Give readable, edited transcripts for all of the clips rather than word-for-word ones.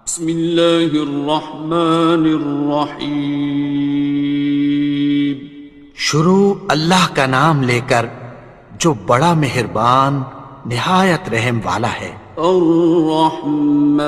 بسم اللہ الرحمن الرحیم۔ شروع اللہ کا نام لے کر جو بڑا مہربان نہایت رحم والا ہے۔ الرحمن،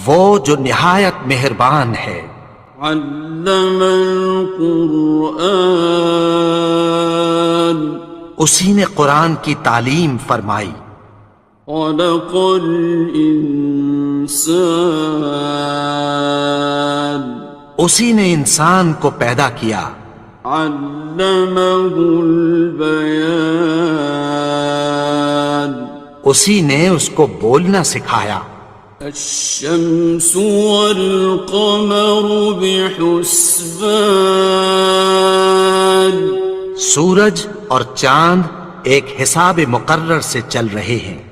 وہ جو نہایت مہربان ہے۔ علم القرآن، اسی نے قرآن کی تعلیم فرمائی۔ خلق الانسان، اسی نے انسان کو پیدا کیا۔ علمہ البیان، اسی نے اس کو بولنا سکھایا۔ الشمس والقمر بحسبان، سورج اور چاند ایک حساب مقرر سے چل رہے ہیں۔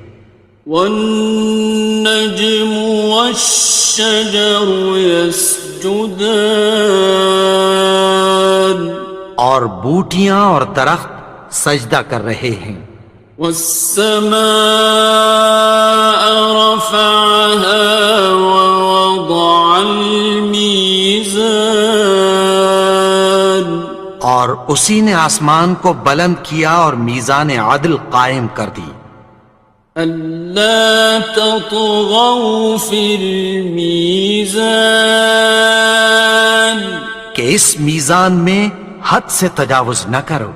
والنجم والشجر يسجدان، اور بوٹیاں اور درخت سجدہ کر رہے ہیں۔ والسماء رفعها ووضع الميزان، اور اسی نے آسمان کو بلند کیا اور میزان عدل قائم کر دی۔ ألا تطغوا في الميزان، کہ اس میزان میں حد سے تجاوز نہ کرو۔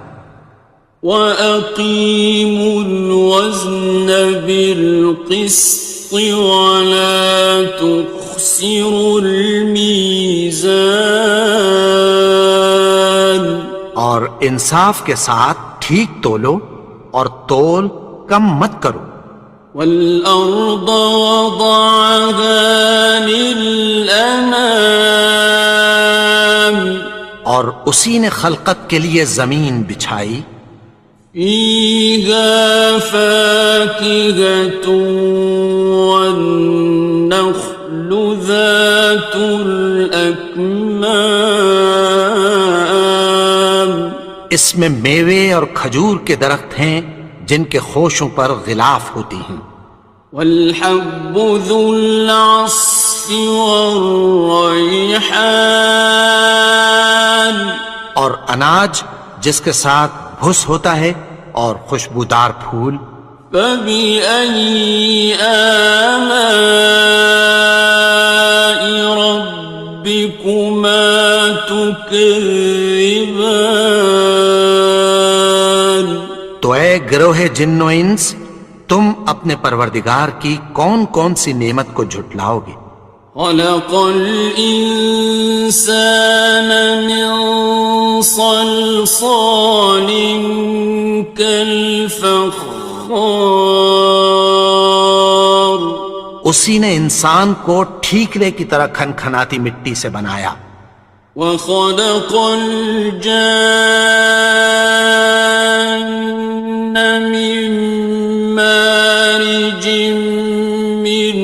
وَأَقِيمُوا الْوَزْنَ بِالْقِسْطِ وَلَا تُخْسِرُوا الْمِيزَانَ، اور انصاف کے ساتھ ٹھیک تولو اور تول کم مت کرو۔ وَالْأَرْضَ وَضَعَهَا لِلْأَنَامِ، اور اسی نے خلقت کے لیے زمین بچھائی۔ فِيهَا فَاكِهَةٌ وَالنَّخْلُ ذَاتُ الْأَكْمَامِ، اس میں میوے اور کھجور کے درخت ہیں جن کے خوشوں پر غلاف ہوتی ہیں۔ وَالْحَبُّ ذُو الْعَصْفِ وَالرَّيْحَانِ، اور اناج جس کے ساتھ بھس ہوتا ہے اور خوشبودار پھول۔ فَبِأَيِّ آلَاءِ رَبِّكُمَا تُكَذِّبَانِ، تو اے گروہ جن و انس، تم اپنے پروردگار کی کون کون سی نعمت کو جھٹلاؤ گے؟ خَلَقَ الْإِنسَانَ مِنْ صَلْصَالٍ كَالْفَخَّارِ، اسی نے انسان کو ٹھیکرے کی طرح کھنکھناتی مٹی سے بنایا۔ وَخَلَقَ الْجَانَّ مِن مَّارِجٍ مِّن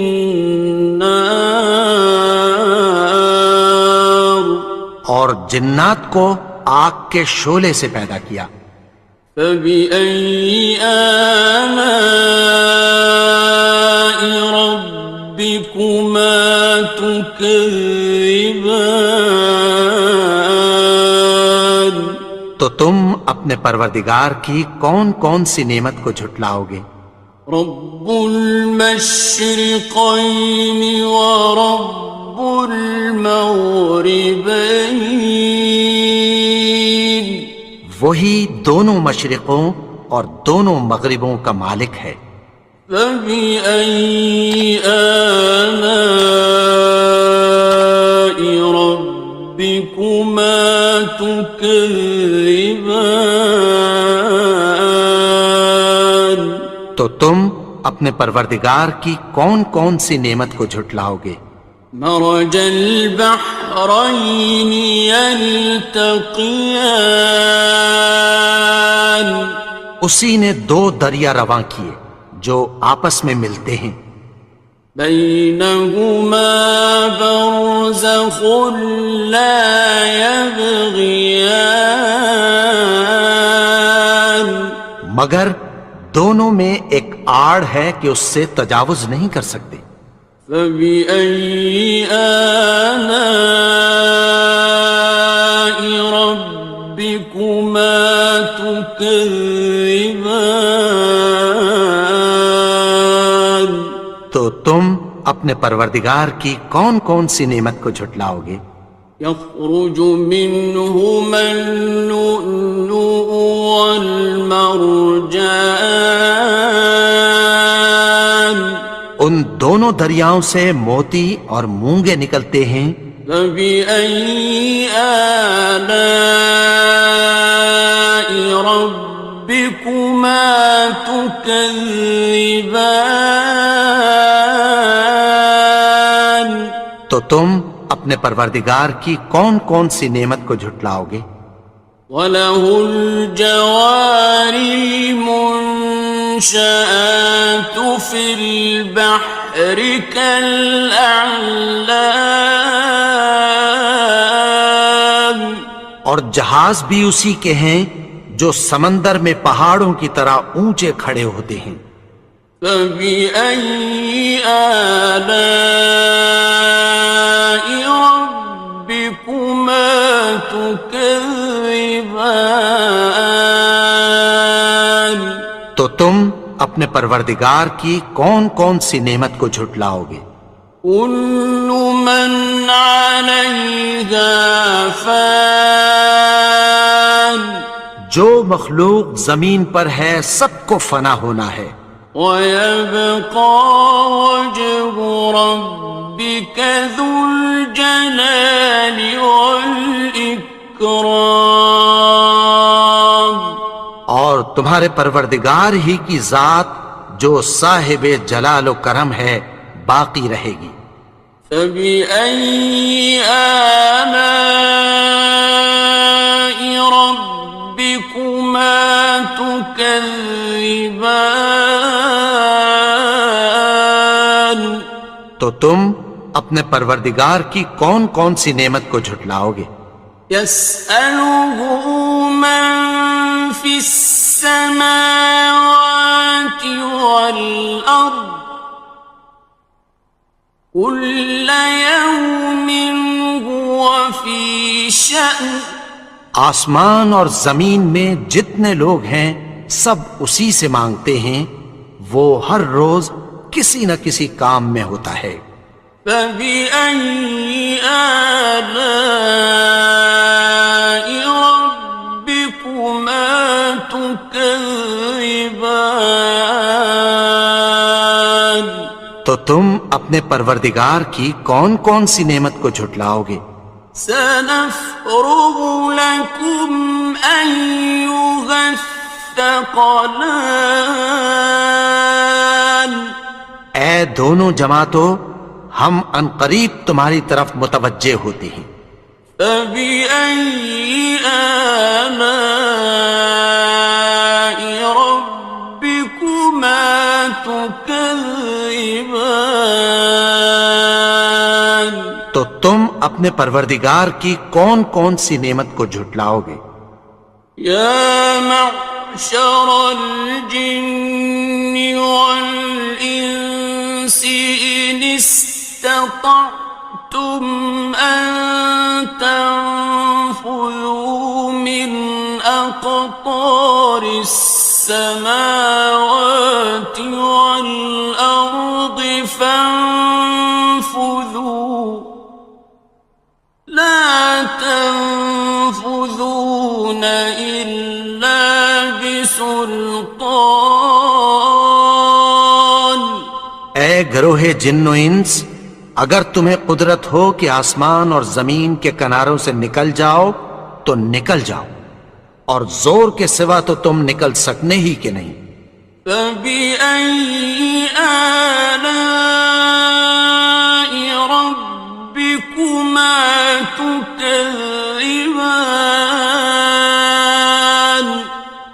نَّارٍ، اور جنات کو آگ کے شعلے سے پیدا کیا۔ فَبِأَيِّ آلَاءِ رَبِّكُمَا تُكَذِّبَانِ، تو تم اپنے پروردگار کی کون کون سی نعمت کو جھٹلاؤ گے؟ رب المشرقين ورب المغربين، وہی دونوں مشرقوں اور دونوں مغربوں کا مالک ہے۔ فبأي آلاء ربكما تكذبان، تو تم اپنے پروردگار کی کون کون سی نعمت کو جھٹلاؤ گے؟ مرج البحرين يلتقيان، اسی نے دو دریا رواں کیے جو آپس میں ملتے ہیں۔ بينهما برزخ لا يبغيان، مگر دونوں میں ایک آڑ ہے کہ اس سے تجاوز نہیں کر سکتے۔ فبأي آلاء ربكما تكذبان؟ تو تم اپنے پروردگار کی کون کون سی نعمت کو جھٹلاؤ گے؟ يخرج منهما اللؤلؤ والمرجان ان دونوں دریاؤں سے موتی اور مونگے نکلتے ہیں۔ فبأي آلاء ربكما تكذبان؟ تو تم اپنے پروردگار کی کون کون سی نعمت کو جھٹلاؤ گے؟ وَلَهُ الْجَوَارِ الْمُنشَآتُ فِي الْبَحْرِ كَالْأَعْلَامِ، اور جہاز بھی اسی کے ہیں جو سمندر میں پہاڑوں کی طرح اونچے کھڑے ہوتے ہیں۔ فَبِأَيِّ آلَاءِ رَبِّكُمَا تُكَذِّبَانِ؟ تو تم اپنے پروردگار کی کون کون سی نعمت کو جھٹلاؤ گے؟ كُلُّ مَنْ عَلَيْهَا فَانٍ، جو مخلوق زمین پر ہے سب کو فنا ہونا ہے۔ وَيَبْقَى وَجْهُ رَبِّكَ ذُو الْجَلَالِ وَالْإِكْرَامِ، اور تمہارے پروردگار ہی کی ذات جو صاحب جلال و کرم ہے باقی رہے گی۔ فَبِأَيِّ آلَاءِ رَبِّكُمَا تُكَذِّبَانِ؟ تو تم اپنے پروردگار کی کون کون سی نعمت کو جھٹلاؤ گے؟ يَسْأَلُهُ مَن فِي السَّمَاوَاتِ وَالْأَرْضِ كُلَّ يَوْمٍ هُوَ فِي شَأْنٍ، آسمان اور زمین میں جتنے لوگ ہیں سب اسی سے مانگتے ہیں، وہ ہر روز کسی نہ کسی کام میں ہوتا ہے۔ فَبِأَيِّ آلَاءِ رَبِّكُمَا تُكَذِّبَانِ؟ تو تم اپنے پروردگار کی کون کون سی نعمت کو جھٹلاؤ گے؟ سَنَفْرُغُ لَكُمْ أَيُّهَ الثَّقَلَانِ، اے دونوں جماعتوں ہم عنقریب تمہاری طرف متوجہ ہوتے ہیں۔ فَبِأَيِّ آلَاءِ رَبِّكُمَا تُكَذِّبَانِ؟ تو تم اپنے پروردگار کی کون کون سی نعمت کو جھٹلاؤ گے؟ يَا مَعْشَرَ الْجِنِّ وَالْإِنسِ إِنِ اسْتَطَعْتُمْ أَن تَنفُذُوا مِنْ أَقْطَارِ السَّمَاوَاتِ وَالْأَرْضِ فَانفُذُوا لَا تَنفُذُونَ إِلَّا بِسُلْطَانٍ۔ اے گروہ جن و انس، اگر تمہیں قدرت ہو کہ آسمان اور زمین کے کناروں سے نکل جاؤ تو نکل جاؤ، اور زور کے سوا تو تم نکل سکنے ہی کہ نہیں۔ فَبِأَيِّ آلَاءِ رَبِّكُمَا تُكَذِّبَانِ؟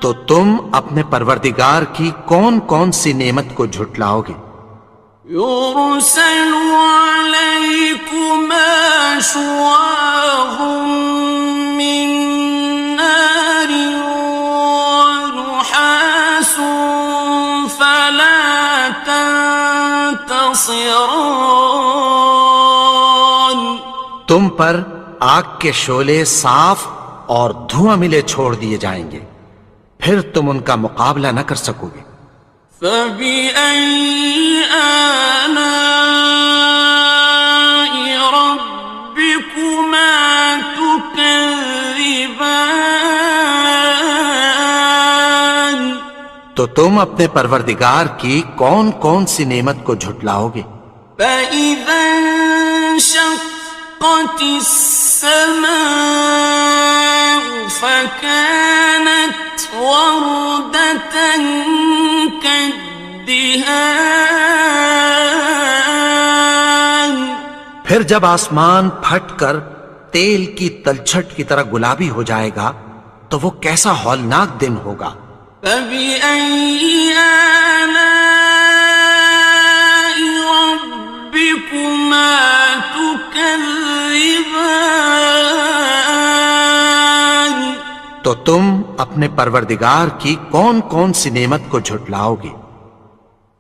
تو تم اپنے پروردگار کی کون کون سی نعمت کو جھٹلاؤ گے؟ يُرْسَلُ عَلَيْكُمَا شُوَاظٌ مِّن نَّارٍ وَنُحَاسٌ فَلَا ينتصران تم پر آگ کے شعلے صاف اور دھواں ملے چھوڑ دیے جائیں گے، پھر تم ان کا مقابلہ نہ کر سکو گے۔ فبأي آلاء ربكما تكذبان تو تم اپنے پروردگار کی کون کون سی نعمت کو جھٹلاؤ گے؟ فإذا انشقت السماء فكانت وردة كالدهان پھر جب آسمان پھٹ کر تیل کی تلچھٹ کی طرح گلابی ہو جائے گا تو وہ کیسا ہولناک دن ہوگا۔ فبأي آلاء ربكما تكذبان تو تم اپنے پروردگار کی کون کون سی نعمت کو جھٹلاؤ گے؟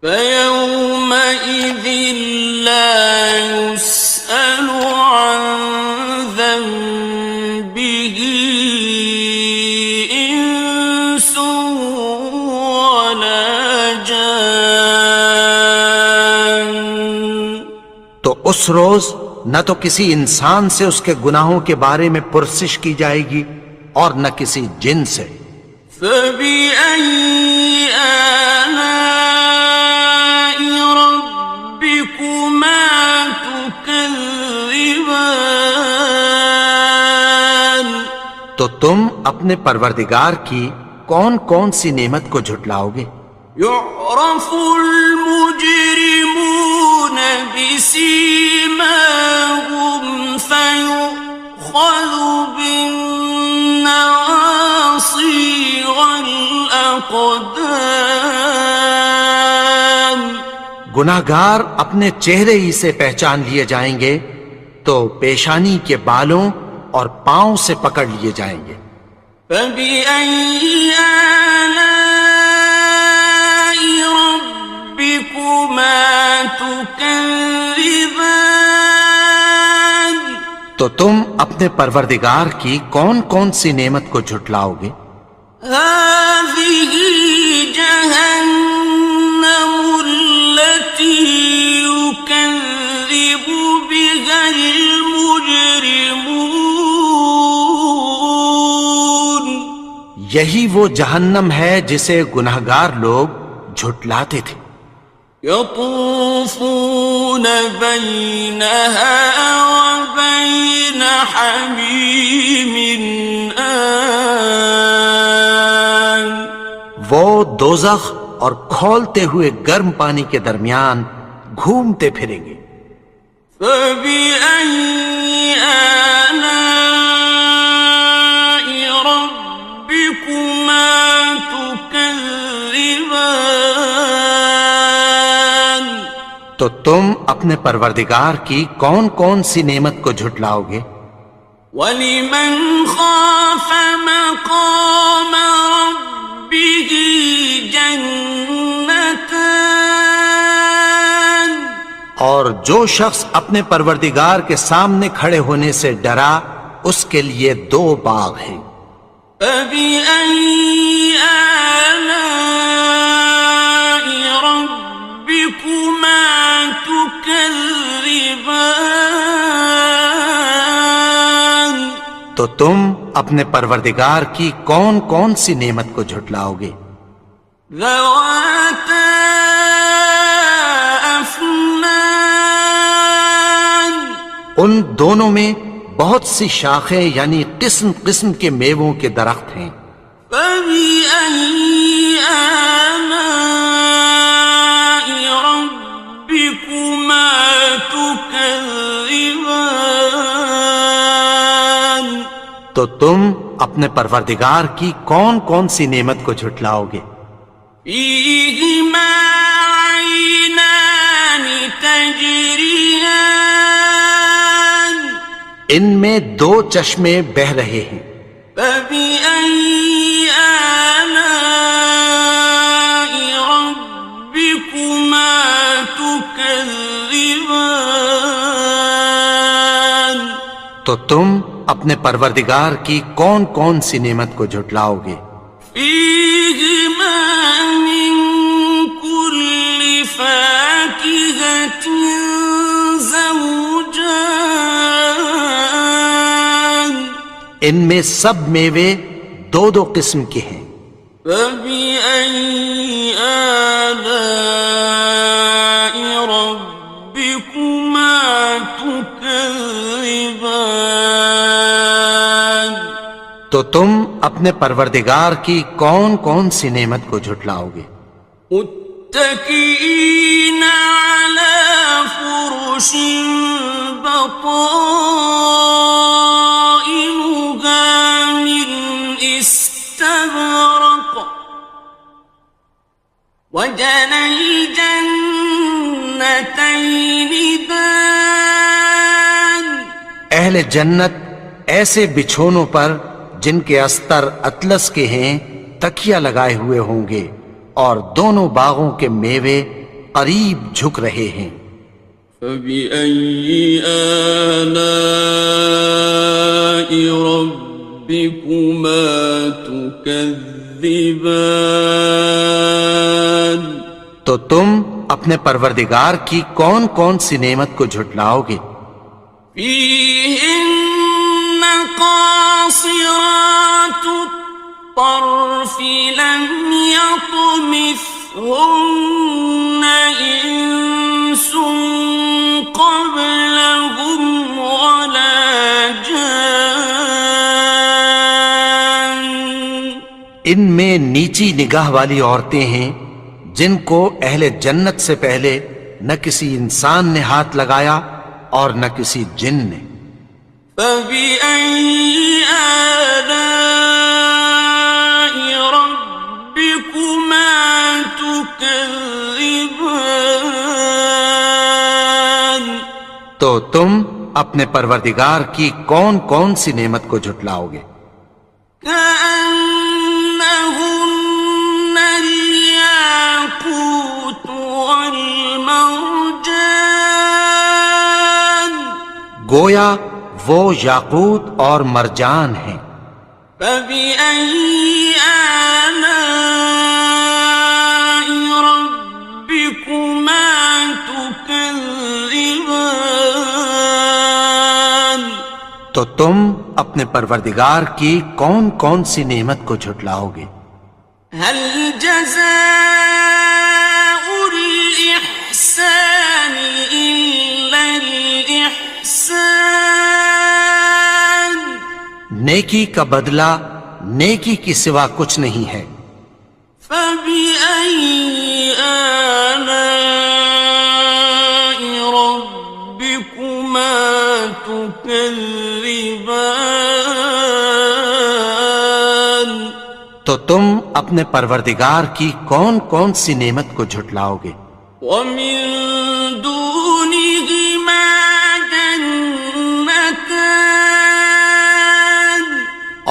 فيومئذ لا يسأل عن ذنبه إنس ولا جان تو اس روز نہ تو کسی انسان سے اس کے گناہوں کے بارے میں پرسش کی جائے گی اور نہ کسی جن سے۔ فبأي آلاء ربكما تكذبان تو تم اپنے پروردگار کی کون کون سی نعمت کو جھٹلاؤ گے؟ يعرف المجرمون بسيماهم فيؤخذ بالنواصي والأقدام گناہگار اپنے چہرے ہی سے پہچان لیے جائیں گے تو پیشانی کے بالوں اور پاؤں سے پکڑ لیے جائیں گے۔ فبأي آلاء ربكما تكذبان تو تم اپنے پروردگار کی کون کون سی نعمت کو جھٹلاؤ گے؟ هذه جهنم التي يكذب بها المجرمون یہی وہ جہنم ہے جسے گناہگار لوگ جھٹلاتے تھے۔ يطوفون بينها وبين حميم آن وہ دوزخ اور کھولتے ہوئے گرم پانی کے درمیان گھومتے پھریں گے۔ فبأي آلاء ربكما تكذبان تو تم اپنے پروردگار کی کون کون سی نعمت کو جھٹلاؤ گے؟ وَلِمَنْ خَافَ مَقَامَ رَبِّهِ جَنَّتَانِ اور جو شخص اپنے پروردگار کے سامنے کھڑے ہونے سے ڈرا اس کے لیے دو باغ ہیں۔ فَبِأَيِّ آلَاءِ رَبِّكُمَا تُكَذِّبَانِ تو تم اپنے پروردگار کی کون کون سی نعمت کو جھٹلاؤ گے؟ ذَوَاتَا أَفْنَانٍ ان دونوں میں بہت سی شاخیں یعنی قسم قسم کے میووں کے درخت ہیں۔ فَبِأَيِّ آلَاءِ رَبِّكُمَا تُكَذِّبَانِ تو تم اپنے پروردگار کی کون کون سی نعمت کو جھٹلاؤ گے؟ فِيهِمَا عَيْنَانِ تَجْرِيَانِ ان میں دو چشمے بہہ رہے ہیں۔ فَبِأَيِّ آلَاءِ رَبِّكُمَا تُكَذِّبَانِ تكذبان تو تم اپنے پروردگار کی کون کون سی نعمت کو جھٹلاؤ گے؟ فيهما من كل فاكهة زوجان ان میں سب میوے دو دو قسم کے ہیں۔ فبأي آلاء ربكما تكذبان تو تم اپنے پروردگار کی کون کون سی نعمت کو جھٹلاؤ گے؟ متكئين على فرش بطائنها من استبرق وجنى الجنتين دان اہل جنت ایسے بچھونوں پر جن کے استر اطلس کے ہیں تکیہ لگائے ہوئے ہوں گے، اور دونوں باغوں کے میوے قریب جھک رہے ہیں۔ فبأي آلاء ربكما تكذبان تو تم اپنے پروردگار کی کون کون سی نعمت کو جھٹلاؤ گے؟ فيهن قاصرات الطرف لم يطمثهن إنس قبلهم ولا جان ان میں نیچی نگاہ والی عورتیں ہیں جن کو اہل جنت سے پہلے نہ کسی انسان نے ہاتھ لگایا اور نہ کسی جن نے۔ فبأي آلاء ربكما تكذبان تو تم اپنے پروردگار کی کون کون سی نعمت کو جھٹلاؤ گے؟ كأنهن الياقوت والمرجان گویا وہ یاقوت اور مرجان ہیں۔ فبأي آلاء ربكما تكذبان تو تم اپنے پروردگار کی کون کون سی نعمت کو جھٹلاؤ گے؟ هل جزاء الإحسان إلا الإحسان نیکی کا بدلہ نیکی کی سوا کچھ نہیں ہے۔ فبأي آلاء ربكما تكذبان تو تم اپنے پروردگار کی کون کون سی نعمت کو جھٹلاؤ گے؟ ومن دونهما جنتان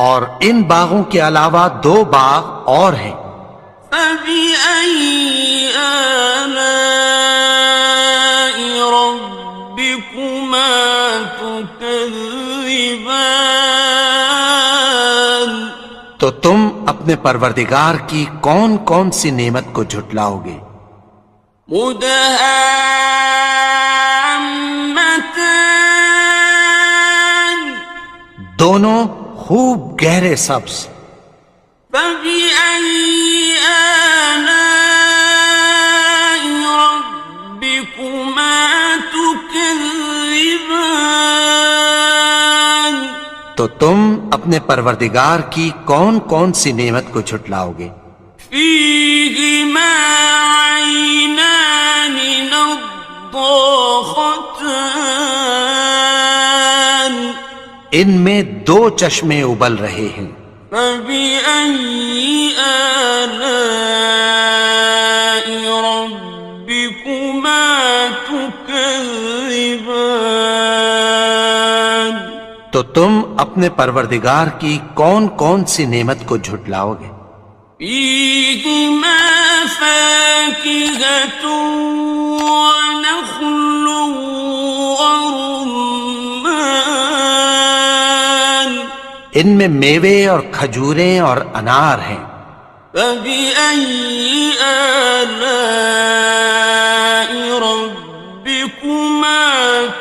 اور ان باغوں کے علاوہ دو باغ اور ہیں۔ فبأي آلاء ربكما تكذبان تو تم اپنے پروردگار کی کون کون سی نعمت کو جھٹلاؤ گے؟ مدهامتان دونوں خوب گہرے سبز۔ فبأي آلاء ربكما تكذبان تو تم اپنے پروردگار کی کون کون سی نعمت کو جھٹلاؤ گے؟ فيهما عينان نضاختان ان میں دو چشمے ابل رہے ہیں۔ فبأي آلاء ربكما تكذبان تو تم اپنے پروردگار کی کون کون سی نعمت کو جھٹلاؤ گے؟ فيهما فاكهة ونخل ان میں میوے اور کھجوریں اور انار ہیں۔ فبأي آلاء ربكما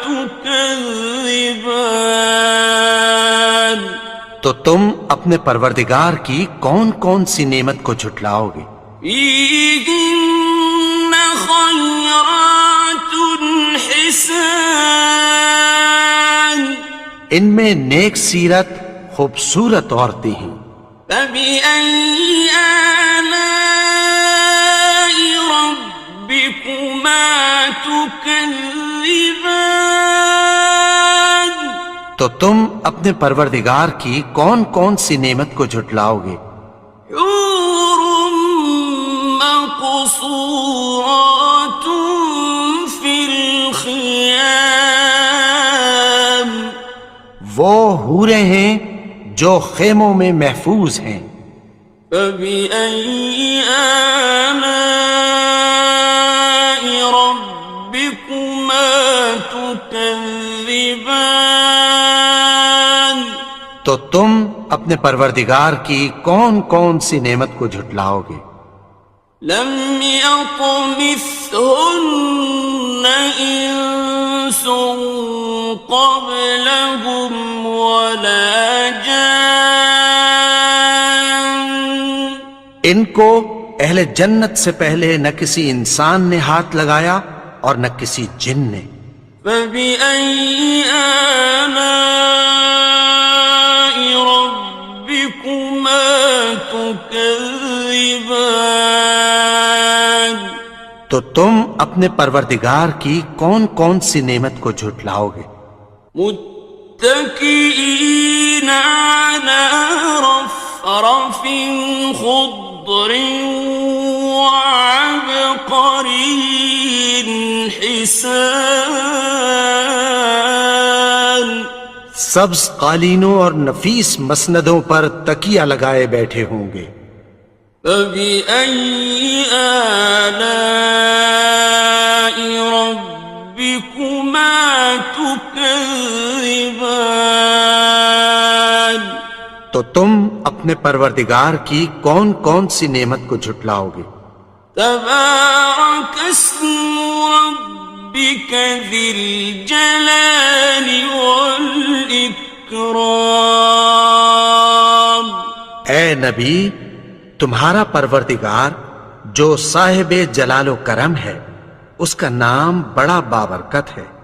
تكذبان؟ تو تم اپنے پروردگار کی کون کون سی نعمت کو جھٹلاؤ گے؟ فيهن خيرات حسان، ان میں نیک سیرت خوبصورت عورتیں ہیں۔ فبأي آلاء ربكما تكذبان؟ تو تم اپنے پروردگار کی کون کون سی نعمت کو جھٹلاؤ گے؟ حور مقصورات في الخيام، وہ حوریں ہیں جو خیموں میں محفوظ ہیں۔ فبأي آلاء ربكما تكذبان؟ تو تم اپنے پروردگار کی کون کون سی نعمت کو جھٹلاؤ گے؟ لم يطمثهن إنس قبلهم ولا جان، ان کو اہل جنت سے پہلے نہ کسی انسان نے ہاتھ لگایا اور نہ کسی جن نے۔ فبأي آلاء ربكما تكذبان؟ تو تم اپنے پروردگار کی کون کون سی نعمت کو جھٹلاؤ گے؟ متكئين على رفرف خضر وعبقري حسان، سبز قالینوں اور نفیس مسندوں پر تکیہ لگائے بیٹھے ہوں گے۔ فبأي آلاء ربكما تكذبان؟ تو تم اپنے پروردگار کی کون کون سی نعمت کو جھٹلاؤ گے؟ تبارك اسم ربك ذي الجلال والإكرام۔ اے نبی، تمہارا پروردگار جو صاحب جلال و کرم ہے، اس کا نام بڑا بابرکت ہے۔